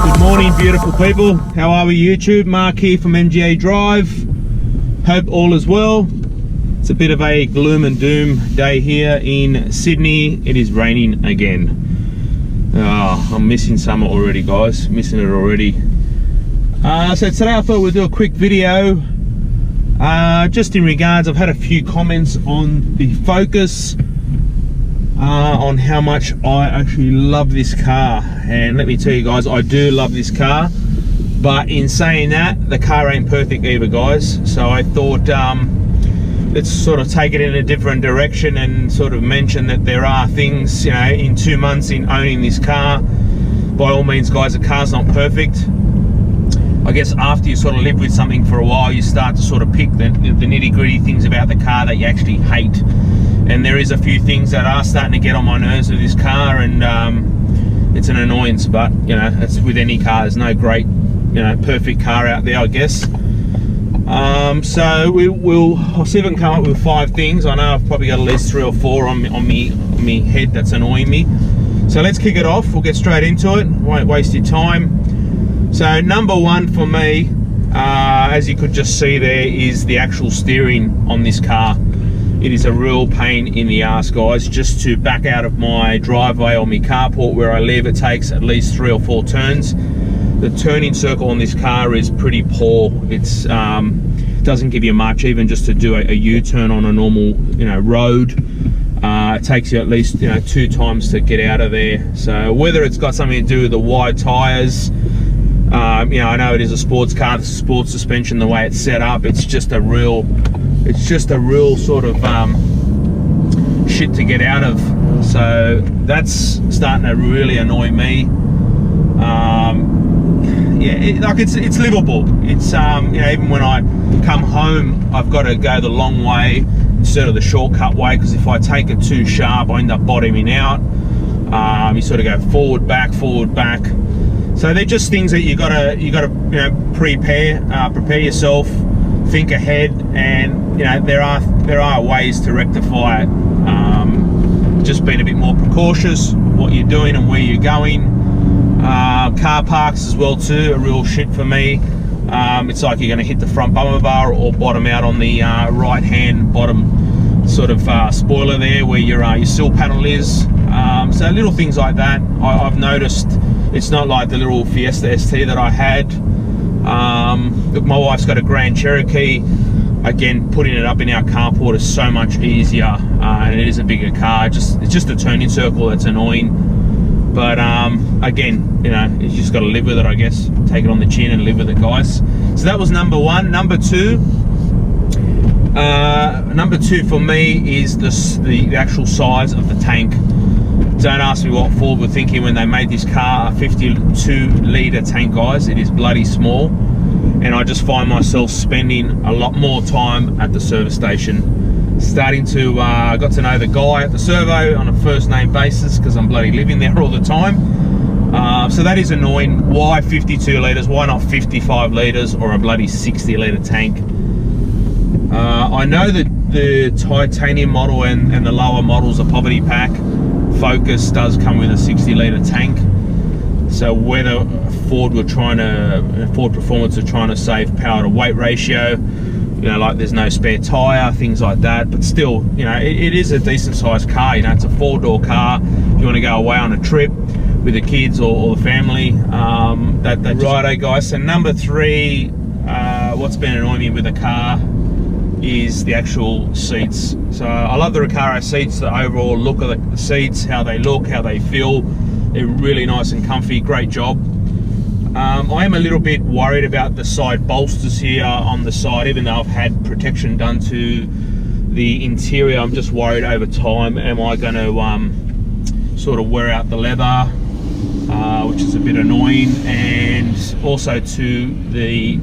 Good morning, beautiful people. How are we, YouTube? Mark here from MGA Drive. Hope all is well. It's a bit of a gloom and doom day here in Sydney. It is raining again. I'm missing summer already, guys. Missing it already. So today I thought we'd do a quick video. Just in regards, I've had a few comments on the Focus. On how much I actually love this car, and let me tell you guys, I do love this car, but in saying that, the car ain't perfect either, guys. So I thought let's sort of take it in a different direction and sort of mention that there are things, you know, in 2 months in owning this car, by all means, guys, the car's not perfect. I guess after you sort of live with something for a while, you start to sort of pick the nitty-gritty things about the car that you actually hate. And there is a few things that are starting to get on my nerves with this car, and it's an annoyance, but you know, it's with any car. There's no great, you know, perfect car out there, I guess. So I'll see if I can come up with 5 things. I know I've probably got at least 3 or 4 on me head that's annoying me. So let's kick it off. We'll get straight into it. Won't waste your time. So number 1 for me, as you could just see there, is the actual steering on this car. It is a real pain in the ass, guys. Just to back out of my driveway or my carport where I live, it takes at least 3 or 4 turns. The turning circle on this car is pretty poor. It's doesn't give you much, even just to do a U-turn on a normal, you know, road. It takes you at least, you know, 2 times to get out of there. So whether it's got something to do with the wide tires, you know, I know it is a sports car, the sports suspension, the way it's set up, it's just a real sort of shit to get out of. So that's starting to really annoy me. Yeah, it's livable. It's you know, even when I come home, I've got to go the long way instead of the shortcut way, because if I take it too sharp, I end up bottoming out. You sort of go forward, back. So they're just things that you gotta you know, prepare yourself, think ahead, and you know, there are ways to rectify it. Just being a bit more precautious what you're doing and where you're going. Car parks as well too, a real shit for me. It's like you're going to hit the front bumper bar or bottom out on the right hand bottom sort of spoiler there where your sill panel is. So little things like that I've noticed. It's not like the little Fiesta ST that I had. Look, my wife's got a Grand Cherokee. Again, putting it up in our carport is so much easier, and it is a bigger car. It's just a turning circle that's annoying. But again, you know, you just got to live with it, I guess. Take it on the chin and live with it, guys. So that was number 1. Number 2. Number 2 for me is the actual size of the tank. Don't ask me what Ford were thinking when they made this car a 52-litre tank, guys. It is bloody small, and I just find myself spending a lot more time at the service station. Starting to got to know the guy at the servo on a first name basis, because I'm bloody living there all the time. So that is annoying. Why 52 litres? Why not 55 litres or a bloody 60-litre tank? I know that the titanium model and the lower models, the poverty pack Focus, does come with a 60-litre tank. So whether Ford Performance are trying to save power to weight ratio, you know, like there's no spare tire, things like that, but still, you know, it is a decent sized car. You know, it's a 4-door car. If you want to go away on a trip with the kids or the family, that's righto, guys. So number 3, what's been annoying me with the car is the actual seats. So I love the Recaro seats, the overall look of the seats, how they look, how they feel. They're really nice and comfy, great job. I am a little bit worried about the side bolsters here on the side, even though I've had protection done to the interior. I'm just worried over time, am I going to sort of wear out the leather, which is a bit annoying, and also to the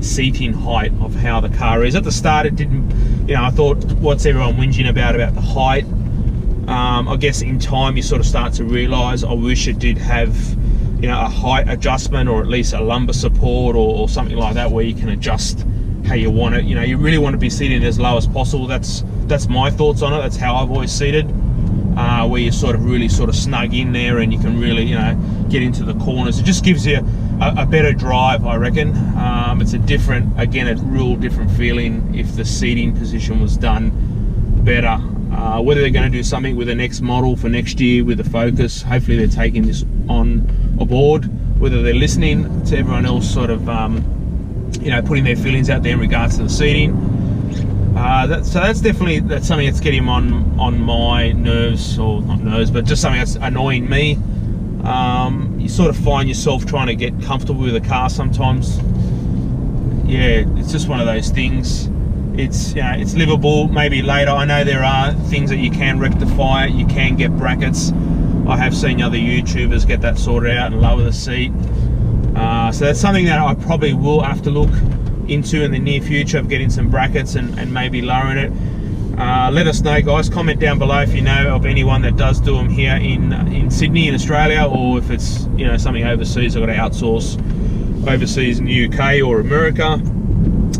seating height of how the car is. At the start it didn't, you know, I thought, what's everyone whinging about the height? I guess in time you sort of start to realise, I wish it did have, you know, a height adjustment, or at least a lumbar support or something like that, where you can adjust how you want it. You know, you really want to be seated as low as possible. That's my thoughts on it. That's how I've always seated, where you sort of really sort of snug in there and you can really, you know, get into the corners. It just gives you a better drive, I reckon. It's a different, again, a real different feeling if the seating position was done better. Whether they're going to do something with the next model for next year with the Focus, hopefully they're taking this on board. Whether they're listening to everyone else sort of, you know, putting their feelings out there in regards to the seating. So that's definitely, that's something that's getting on my nerves, or not nerves, but just something that's annoying me. You sort of find yourself trying to get comfortable with a car sometimes. Yeah, it's just one of those things. It's, you know, it's livable. Maybe later, I know there are things that you can rectify. You can get brackets. I have seen other YouTubers get that sorted out and lower the seat. So that's something that I probably will have to look into in the near future, of getting some brackets and maybe lowering it. Let us know, guys. Comment down below if you know of anyone that does do them here in Sydney in Australia, or if it's, you know, something overseas I've got to outsource overseas in the UK or America.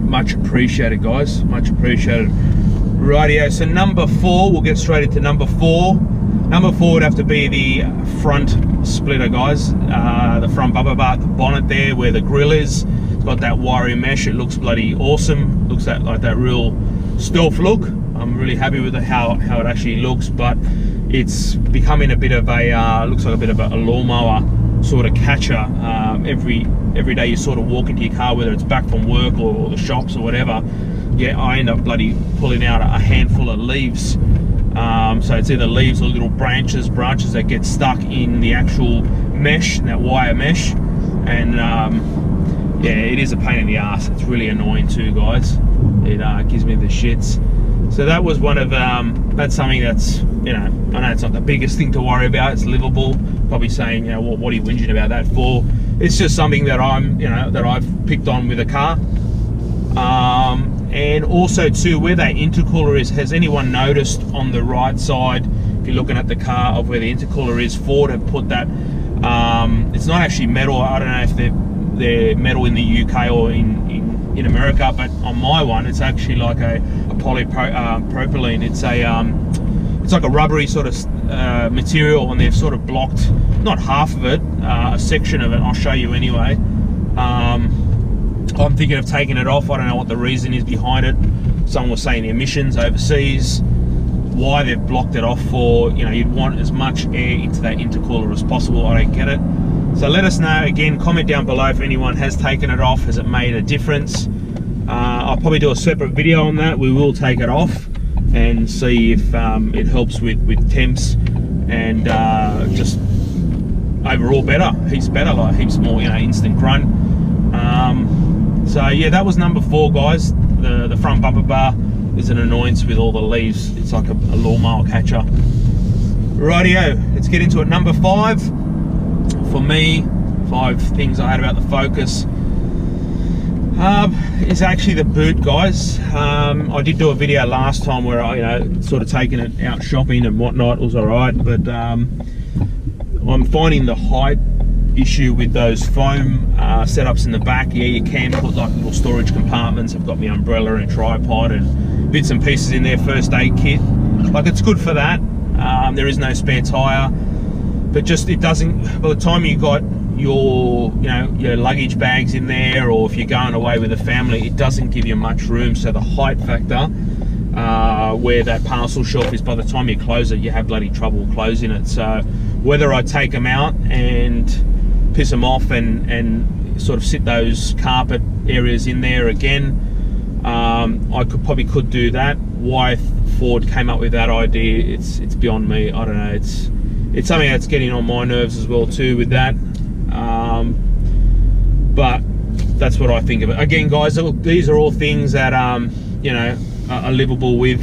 Much appreciated, guys, much appreciated. Rightio, so number 4, we'll get straight into number 4. Number 4 would have to be the front splitter, guys. The front bumper bar, the bonnet there where the grill is. It's got that wiry mesh. It looks bloody awesome. Looks like that real stealth look. I'm really happy with how it actually looks, but it's becoming a bit of a, looks like a bit of a lawnmower sort of catcher. Every day you sort of walk into your car, whether it's back from work or the shops or whatever, yeah, I end up bloody pulling out a handful of leaves. So it's either leaves or little branches that get stuck in the actual mesh, that wire mesh, and yeah, it is a pain in the ass. It's really annoying too, guys. It gives me the shits. So that was one of, that's something that's, you know, I know it's not the biggest thing to worry about, it's livable. Probably saying, you know, what are you whinging about that for? It's just something that you know, that I've picked on with a car. And also too, where that intercooler is, has anyone noticed on the right side, if you're looking at the car, of where the intercooler is? Ford have put that, it's not actually metal. I don't know if they're metal in the UK or in America, but on my one, it's actually like a polypropylene. It's like a rubbery sort of material, and they've sort of blocked, not half of it, a section of it. I'll show you anyway. I'm thinking of taking it off. I don't know what the reason is behind it. Someone was saying the emissions overseas, why they've blocked it off for. You know, you'd want as much air into that intercooler as possible. I don't get it. So let us know. Again, comment down below if anyone has taken it off. Has it made a difference? I'll probably do a separate video on that. We will take it off and see if it helps with temps and just overall better, heaps better, like heaps more, you know, instant grunt. So yeah, that was number 4, guys. The front bumper bar is an annoyance with all the leaves. It's like a lawnmower catcher. Rightio, let's get into it. Number 5 for me, 5 things I had about the Focus, is actually the boot, guys. I did do a video last time where I, you know, sort of taking it out shopping and whatnot. It was all right, but I'm finding the height issue with those foam setups in the back. Yeah, you can put like little storage compartments. I've got my umbrella and tripod and bits and pieces in there, first aid kit. Like, it's good for that. There is no spare tire, but just it doesn't, by the time you got your, you know, your luggage bags in there, or if you're going away with a family, it doesn't give you much room. So the height factor, where that parcel shelf is, by the time you close it, you have bloody trouble closing it. So whether I take them out and piss them off and sort of sit those carpet areas in there again, I probably could do that. Why Ford came up with that idea, it's beyond me. I don't know. It's something that's getting on my nerves as well too with that. But that's what I think of it. Again, guys, these are all things that you know, are livable with.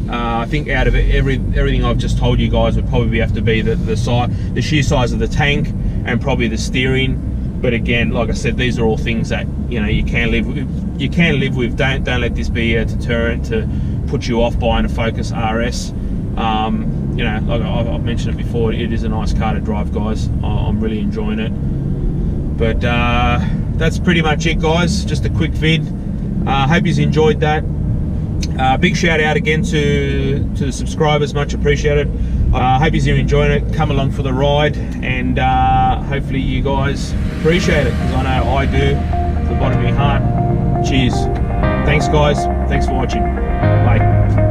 I think out of everything I've just told you guys would probably have to be the sheer size of the tank and probably the steering. But again, like I said, these are all things that, you know, you can live with. You can live with. Don't let this be a deterrent to put you off buying a Focus RS. You know, like I've mentioned it before, it is a nice car to drive, guys. I'm really enjoying it. But that's pretty much it, guys. Just a quick vid. Hope you enjoyed that. Big shout out again to the subscribers, much appreciated. Hope you're enjoying it. Come along for the ride, and hopefully you guys appreciate it, because I know I do to the bottom of my heart. Cheers. Thanks guys, thanks for watching. Bye.